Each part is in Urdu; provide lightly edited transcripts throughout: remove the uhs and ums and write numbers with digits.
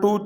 2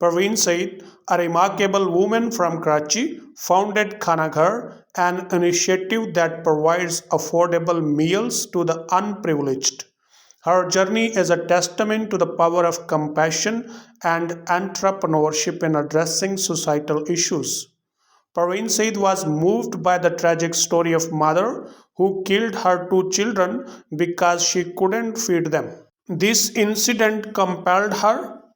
Parveen Said, a remarkable woman from Karachi, founded Khana Ghar, an initiative that provides affordable meals to the unprivileged. Her journey is a testament to the power of compassion and entrepreneurship in addressing societal issues. Parveen Said was moved by the tragic story of mother who killed her 2 children because she couldn't feed them. This incident compelled her,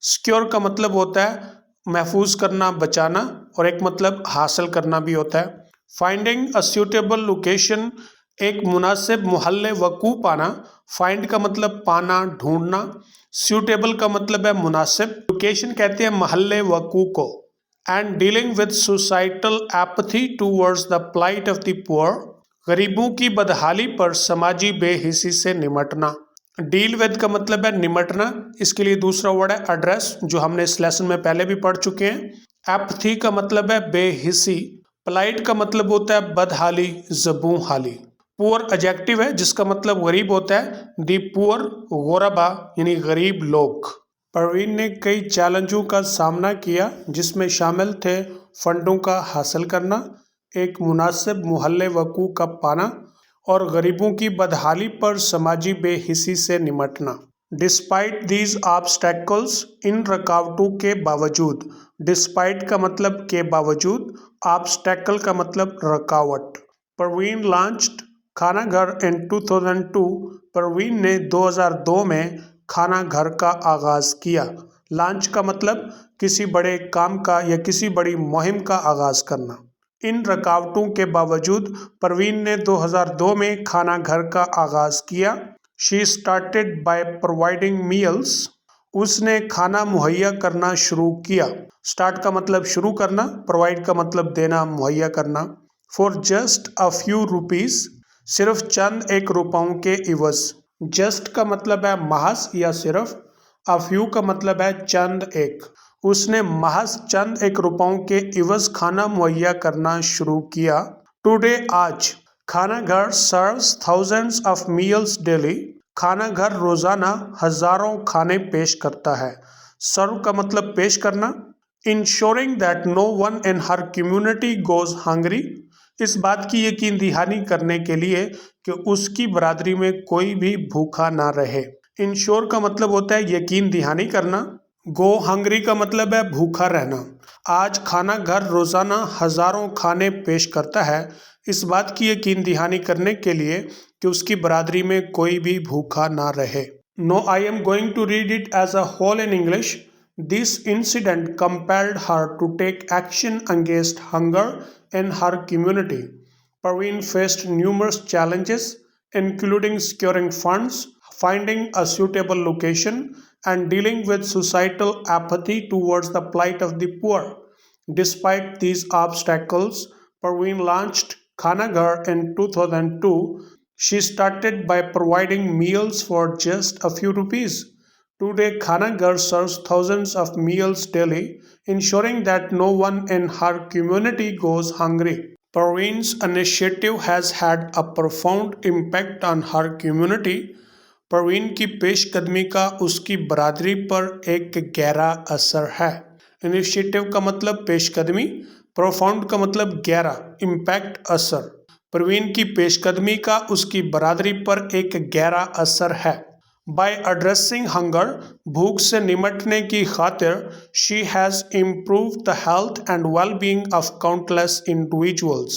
secure کا مطلب ہوتا ہے محفوظ کرنا، بچانا، اور ایک مطلب حاصل کرنا بھی ہوتا ہے۔ فائنڈنگ اے سیوٹیبل لوکیشن، ایک مناسب محل وقوع پانا۔ فائنڈ کا مطلب پانا، ڈھونڈنا۔ سیوٹیبل کا مطلب ہے مناسب۔ لوکیشن کہتے ہیں محل وقوع کو۔ And dealing with societal ایپتھی towards the plight of the پور، غریبوں کی بدحالی پر سماجی بے حسی سے نمٹنا۔ ڈیل ود کا مطلب ہے نمٹنا، اس کے لیے دوسرا ورڈ ہے ایڈریس، جو ہم نے اس لیسن میں پہلے بھی پڑھ چکے ہیں۔ ایپتھی کا مطلب ہے بے حسی۔ پلائٹ کا مطلب ہوتا ہے بدحالی، زبوں حالی۔ پور ایڈجیکٹو ہے جس کا مطلب غریب ہوتا ہے۔ دی پور غربا یعنی غریب لوگ۔ پروین نے کئی چیلنجوں کا سامنا کیا جس میں شامل تھے فنڈوں کا حاصل کرنا، ایک مناسب محل وقوع کا پانا، اور غریبوں کی بدحالی پر سماجی بے حسی سے نمٹنا۔ ڈسپائٹ دیز آبسٹیکلز، ان رکاوٹوں کے باوجود۔ ڈسپائٹ کا مطلب کے باوجود، آبسٹیکل کا مطلب رکاوٹ۔ پروین لانچڈ کھانا گھر ان 2002، پروین نے 2002 میں کھانا گھر کا آغاز کیا۔ لانچ کا مطلب کسی بڑے کام کا یا کسی بڑی مہم کا آغاز کرنا۔ ان رکاوٹوں کے باوجود پروین نے 2002 میں کھانا گھر کا آغاز کیا۔ She started by providing meals, اس نے کھانا مہیا کرنا شروع کیا۔ اسٹارٹ کا مطلب شروع کرنا، پرووائڈ کا مطلب دینا، مہیا کرنا۔ For just a few rupees, صرف چند ایک روپوں کے عوض۔ جسٹ کا مطلب ہے محض یا صرف، اے فیو کا مطلب ہے چند ایک۔ اس نے محض چند ایک روپوں کے عوض کھانا مہیا کرنا شروع کیا۔ ٹوڈے، آج، کھانا گھر service thousands of meals daily, کھانا گھر روزانہ ہزاروں کھانے پیش کرتا ہے۔ سرو کا مطلب پیش کرنا۔ Ensuring that no one in her community goes hungry, اس بات کی یقین دہانی کرنے کے لیے کہ اس کی برادری میں کوئی بھی بھوکا نہ رہے۔ انشور کا مطلب ہوتا ہے یقین دہانی کرنا۔ گو ہنگری کا مطلب ہے بھوکا رہنا۔ آج کھانا گھر روزانہ ہزاروں کھانے پیش کرتا ہے، اس بات کی یقین دہانی کرنے کے لیے کہ اس کی برادری میں کوئی بھی بھوکا نہ رہے۔ No, I am going to read it as a whole in English. This incident compelled her to take action against hunger in her community. Parveen faced numerous challenges, including securing funds, finding a suitable location, and dealing with societal apathy towards the plight of the poor. Despite these obstacles, Parveen launched Khana Ghar in 2002. She started by providing meals for just a few rupees. Today, Khana Ghar serves thousands of meals daily, ensuring that no one in her community goes hungry. Parveen's initiative has had a profound impact on her community. Parveen کی پیش قدمی کا اس کی برادری پر ایک گہرا اثر ہے۔ انیشیٹو کا مطلب پیش قدمی، پروفاؤنڈ کا مطلب گہرا، امپیکٹ اثر۔ پروین کی پیش قدمی کا اس کی برادری پر ایک گہرا اثر ہے۔ بائی ایڈریسنگ ہنگر، بھوک سے نمٹنے کی خاطر، she has improved the health and well being of countless individuals,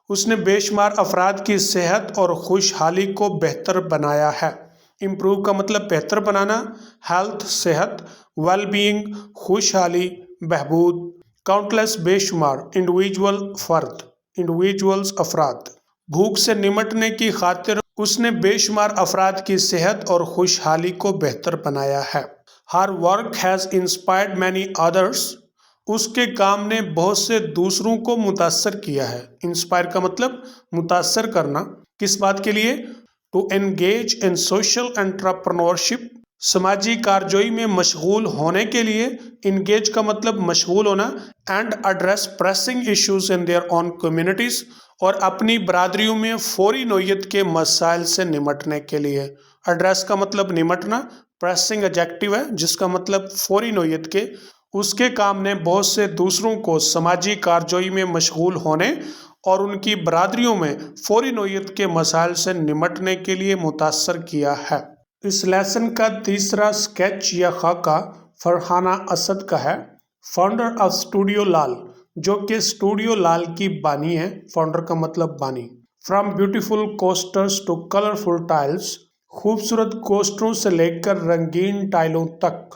اس نے بے شمار افراد کی صحت اور خوشحالی کو بہتر بنایا ہے۔ امپروو کا مطلب بہتر بنانا، ہیلتھ صحت، ویل بینگ خوشحالی، بہبود، کاؤنٹلیس بے شمار، انڈیویجول فرد، انڈیویجولز افراد۔ بھوک سے نمٹنے کی خاطر اس نے بے شمار افراد کی صحت اور خوشحالی کو بہتر بنایا ہے۔ Her work has inspired many others, اس کے کام نے بہت سے دوسروں کو متاثر کیا ہے۔ انسپائر کا مطلب متاثر کرنا، کس بات کے لیے؟ To engage in social entrepreneurship, سماجی کارجوئی میں مشغول ہونے کے لیے۔ انگیج کا مطلب مشغول ہونا۔ And address pressing issues in their own communities, اور اپنی برادریوں میں فوری نوعیت کے مسائل سے نمٹنے کے لیے۔ ایڈریس کا مطلب نمٹنا، پریسنگ ایڈجیکٹو ہے جس کا مطلب فوری نوعیت کے۔ اس کے کام نے بہت سے دوسروں کو سماجی کارجوئی میں مشغول ہونے اور ان کی برادریوں میں فوری نوعیت کے مسائل سے نمٹنے کے لیے متاثر کیا ہے۔ اس لیسن کا تیسرا سکیچ یا خاکہ فرحانہ اسد کا ہے، فاؤنڈر آف اسٹوڈیو لال، جو کہ اسٹوڈیو لال کی بانی ہے۔ فاؤنڈر کا مطلب بانی۔ From beautiful coasters to colourful tiles, خوبصورت کوسٹروں سے لے کر رنگین ٹائلوں تک۔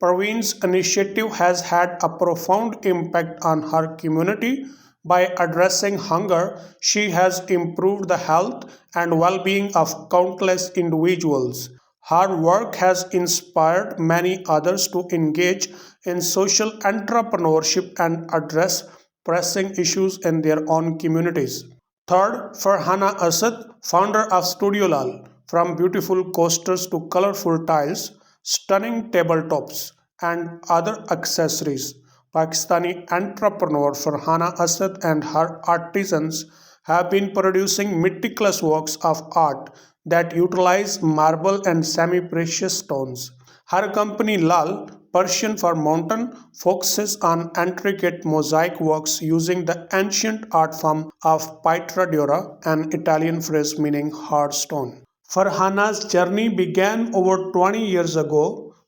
Parveen's initiative has had a profound impact on her community. By addressing hunger, she has improved the health and well-being of countless individuals. Her work has inspired many others to engage in social entrepreneurship and address pressing issues in their own communities. Third, Farhana Asad, founder of Studio Lal. From beautiful coasters to colorful tiles, stunning tabletops, and other accessories, Pakistani entrepreneur Farhana Asad and her artisans have been producing meticulous works of art that utilize marble and semi-precious stones. Her company Lal, Persian for mountain, focuses on intricate mosaic works using the ancient art form of Pietra dura, an Italian phrase meaning hard stone. Farhana's journey began over 20 years ago.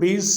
20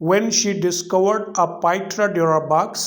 When she discovered a Pietra dura box,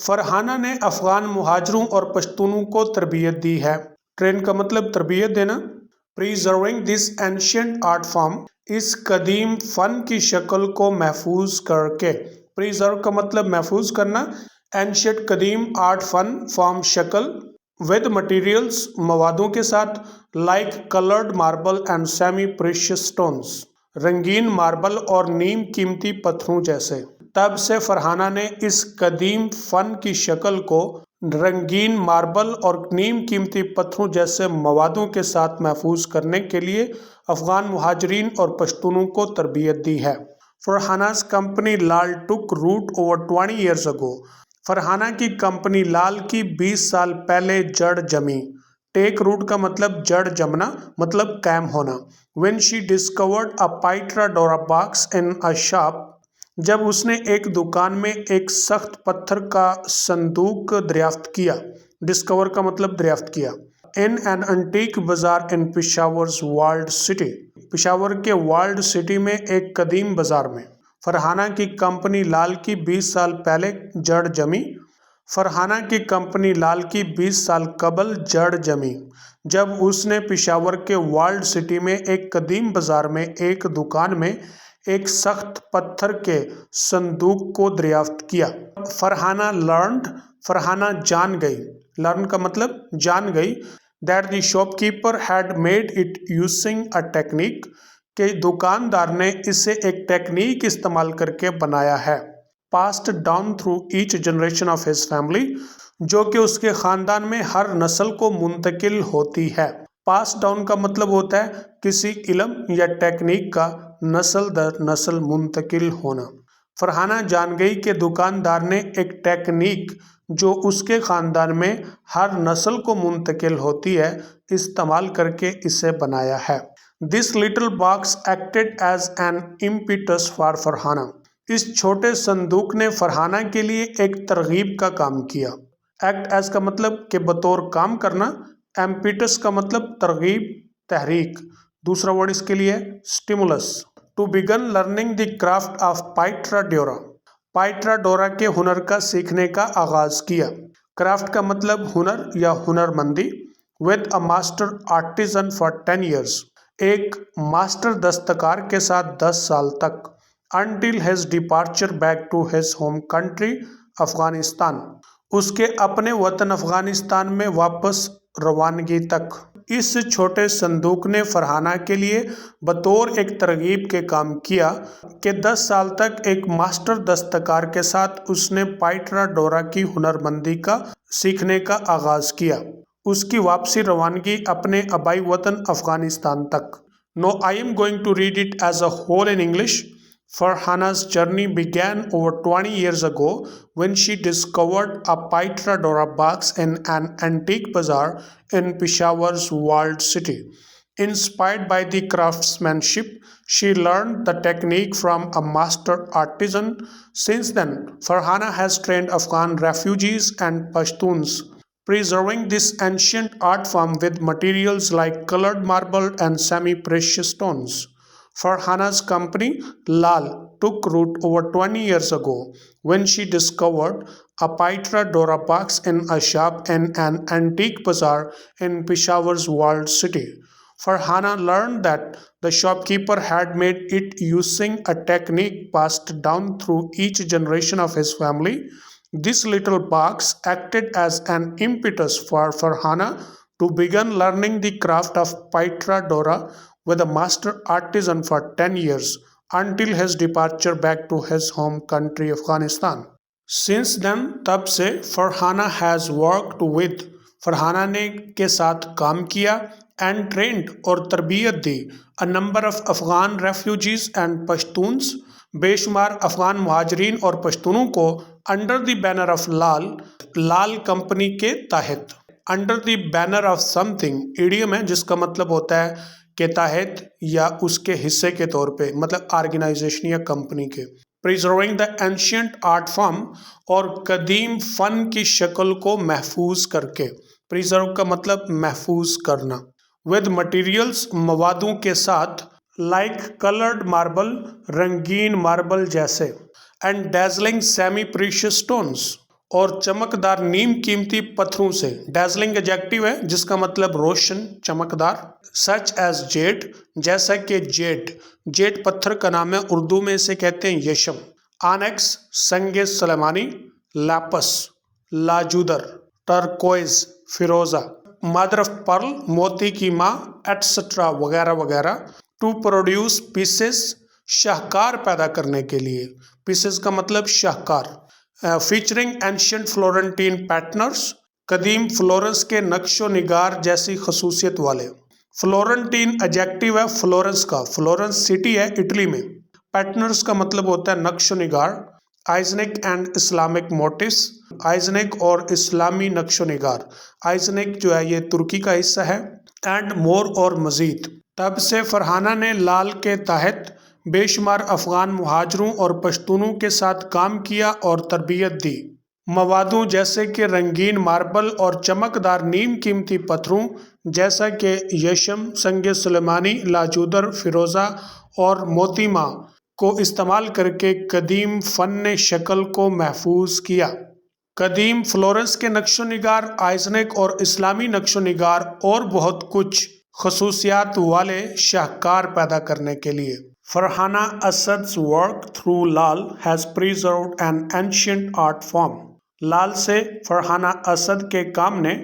Farhana نے افغان مہاجروں اور پشتونوں کو تربیت دی ہے. ٹرین کا مطلب تربیت دینا. پریزرونگ دس اینشینٹ آرٹ فارم، اس قدیم فن کی شکل کو محفوظ کر کے. پریزرو کا مطلب محفوظ کرنا، اینشینٹ قدیم آرٹ فن فارم شکل، ود مٹیریلز موادوں کے ساتھ، like coloured marble and semi precious stones, رنگین ماربل اور نیم قیمتی پتھروں جیسے. تب سے فرحانہ نے اس قدیم فن کی شکل کو رنگین ماربل اور نیم قیمتی پتھروں جیسے موادوں کے ساتھ محفوظ کرنے کے لیے افغان مہاجرین اور پشتونوں کو تربیت دی ہے. فرحانہ's company لال took root over 20 years ago. Farhana کی کمپنی لال کی 20 سال پہلے جڑ جمی. ٹیک روٹ کا مطلب جڑ جمنا، مطلب قائم ہونا. when she discovered a Pitra Dora box in a shop، جب اس نے ایک دکان میں ایک سخت پتھر کا صندوق دریافت کیا. ڈسکور کا مطلب دریافت کیا. in an antique bazaar in Peshawar's walled city، Peshawar کے والڈ سٹی میں ایک قدیم بازار میں. فرحانہ کی کمپنی لال کی 20 سال پہلے جڑ جمی. فرحانہ کی کمپنی لال کی 20 سال قبل جڑ جمی جب اس نے پشاور کے والڈ سٹی میں ایک قدیم بازار میں ایک دکان میں ایک سخت پتھر کے صندوق کو دریافت کیا. فرحانہ لرنڈ، فرحانہ جان گئی. لرن کا مطلب جان گئی. that the shopkeeper had made it using a technique، کہ دکاندار نے اسے ایک ٹیکنیک استعمال کر کے بنایا ہے. passed down through each generation of his family، جو کہ اس کے خاندان میں ہر نسل کو منتقل ہوتی ہے. pass down کا مطلب ہوتا ہے کسی علم یا ٹیکنیک کا نسل در نسل منتقل ہونا. فرحانہ جان گئی کہ دکاندار نے ایک ٹیکنیک جو اس کے خاندان میں ہر نسل کو منتقل ہوتی ہے استعمال کر کے اسے بنایا ہے. This little box acted as an impetus for Farhana, اس چھوٹے صندوق نے فرحانہ کے لیے ایک ترغیب کا کام کیا. ایکٹ ایز کا مطلب کہ بطور کام کرنا، امپیٹس کا مطلب ترغیب، تحریک. دوسرا ورڈ اس کے لیے stimulus. To begin learning the craft of pietra dura, pietra dura کے ہنر کا سیکھنے کا آغاز کیا. کرافٹ کا مطلب ہنر یا ہنر مندی. With a master artisan for 10 years، ایک ماسٹر دستکار کے ساتھ 10 سال تک. Until his departure back to his home country Afghanistan, اس کے اپنے وطن افغانستان میں واپس روانگی تک. اس چھوٹے صندوق نے فرحانہ کے لیے بطور ایک ترغیب کے کام کیا کہ 10 سال تک ایک ماسٹر دستکار کے ساتھ اس نے پائٹرا ڈورا کی ہنر مندی کا سیکھنے کا آغاز کیا. اس کی واپسی روانگی اپنے آبائی وطن افغانستان تک. Now I am going to read it as a whole in English. Farhana's journey began over 20 years ago when she discovered a Pitra Dora box in an antique bazaar in Peshawar's walled city. Inspired by the craftsmanship, she learned the technique from a master artisan. Since then, Farhana has trained Afghan refugees and Pashtuns, preserving this ancient art form with materials like colored marble and semi-precious stones. Farhana's company Lal took root over 20 years ago when she discovered a Pitra Dora box in a shop in an antique bazaar in Peshawar's walled city. Farhana learned that the shopkeeper had made it using a technique passed down through each generation of his family. This little box acted as an impetus for Farhana to begin learning the craft of Pitra Dora with a master artisan for 10 years until his departure back to his home country Afghanistan. Since then، تب سے Farhana has worked with، Farhana نے کے ساتھ کام کیا، and trained اور تربیت دی، a number of Afghan refugees and Pashtuns، بے شمار افغان مہاجرین اور پشتونوں کو under the banner of Lal company کے تحت. under the banner of something idiom ہے جس کا مطلب ہوتا ہے کے تحت یا اس کے حصے کے طور پہ، مطلب آرگنائزیشن یا کمپنی کے. preserving the ancient art form، اور قدیم فن کی شکل کو محفوظ کر کے. preserve کا مطلب محفوظ کرنا. with materials موادوں کے ساتھ، like colored marble رنگین ماربل جیسے، and dazzling semi precious stones اور چمکدار نیم قیمتی پتھروں سے. ڈیزلنگ ایڈجیکٹو ہے جس کا مطلب روشن، چمکدار. سچ ایز جیڈ، جیسا کہ جیڈ. جیڈ پتھر کا نام ہے، اردو میں اسے کہتے ہیں یشم. آنکس سنگ سلیمانی. لیپس لاجودر. ٹرکوئز فیروزہ. مدر آف پرل موتی کی ماں، ایٹسٹرا وغیرہ وغیرہ. ٹو پروڈیوس پیسز شاہکار پیدا کرنے کے لیے. پیسز کا مطلب شاہکار. فیچرنگ اینشینٹ فلورنٹین پیٹرنز، قدیم فلورنس کے نقش و نگار جیسی خصوصیت والے. فلورنٹین ایڈجیکٹو ہے فلورنس کا. فلورنس سٹی ہے اٹلی میں. پیٹرنز کا مطلب ہوتا ہے نقش و نگار. آئزنک اینڈ اسلامک موٹس، آئزنک اور اسلامی نقش و نگار. آئزنک جو ہے یہ ترکی کا حصہ ہے. اینڈ مور اور مزید. تب سے فرحانہ نے لال کے تحت بے شمار افغان مہاجروں اور پشتونوں کے ساتھ کام کیا اور تربیت دی. موادوں جیسے کہ رنگین ماربل اور چمکدار نیم قیمتی پتھروں جیسا کہ یشم، سنگ سلیمانی، لاجودر، فیروزہ اور موتیما کو استعمال کر کے قدیم فن شکل کو محفوظ کیا. قدیم فلورنس کے نقش و نگار، آئزنک اور اسلامی نقش و نگار اور بہت کچھ خصوصیات والے شاہکار پیدا کرنے کے لیے. Farhana اسد's work through Lal has preserved an ancient art form. لال سے فرحانہ اسد کے کام نے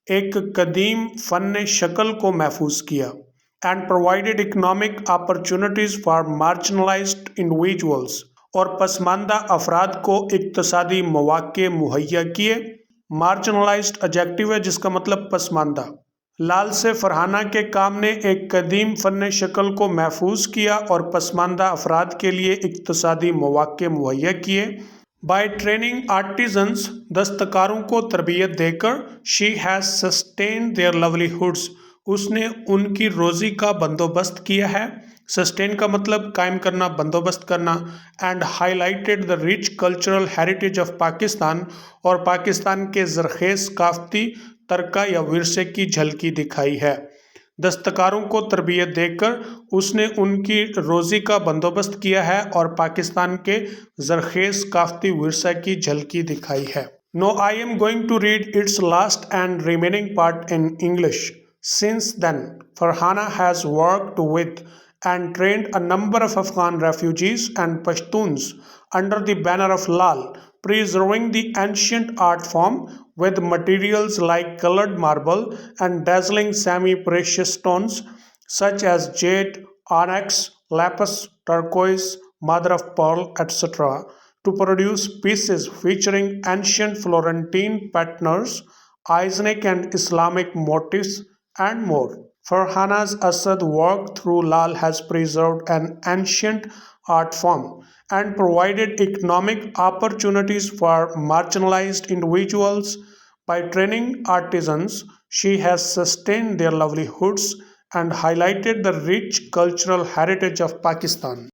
ایک قدیم فن شکل کو محفوظ کیا. and provided economic opportunities for marginalized individuals. اور پسماندہ افراد کو اقتصادی مواقع مہیا کیے. مارجنلائزڈ ایڈجیکٹو ہے جس کا مطلب پسماندہ. لال سے فرحانہ کے کام نے ایک قدیم فن شکل کو محفوظ کیا اور پسماندہ افراد کے لیے اقتصادی مواقع مہیا کیے. بائی ٹریننگ آرٹیزنس، دستکاروں کو تربیت دے کر. شی ہیز سسٹینڈ دیئر لیولیہڈس، اس نے ان کی روزی کا بندوبست کیا ہے. سسٹین کا مطلب قائم کرنا، بندوبست کرنا. And high lighted the rich cultural heritage of Pakistan, اور پاکستان کے زرخیز ثقافتی ترکہ یا ورثے کی جھلکی دکھائی ہے. دستکاروں کو تربیت دے کر اس نے ان کی روزی کا بندوبست کیا ہے اور پاکستان کے زرخیز ثقافتی ورثہ کی جھلکی دکھائی ہے. Now I am going to read its last and remaining part in English. Since then, Farhana has worked with and trained a number of Afghan refugees and Pashtuns under the banner of Lal, preserving the ancient art form with materials like colored marble and dazzling semi-precious stones such as jade, onyx, lapis, turquoise, mother of pearl, etc., to produce pieces featuring ancient Florentine patterns, Islamic and Islamic motifs, and more. Farhana's Asad work through Lal has preserved an ancient art form and provided economic opportunities for marginalized individuals. By training artisans, she has sustained their livelihoods and highlighted the rich cultural heritage of Pakistan.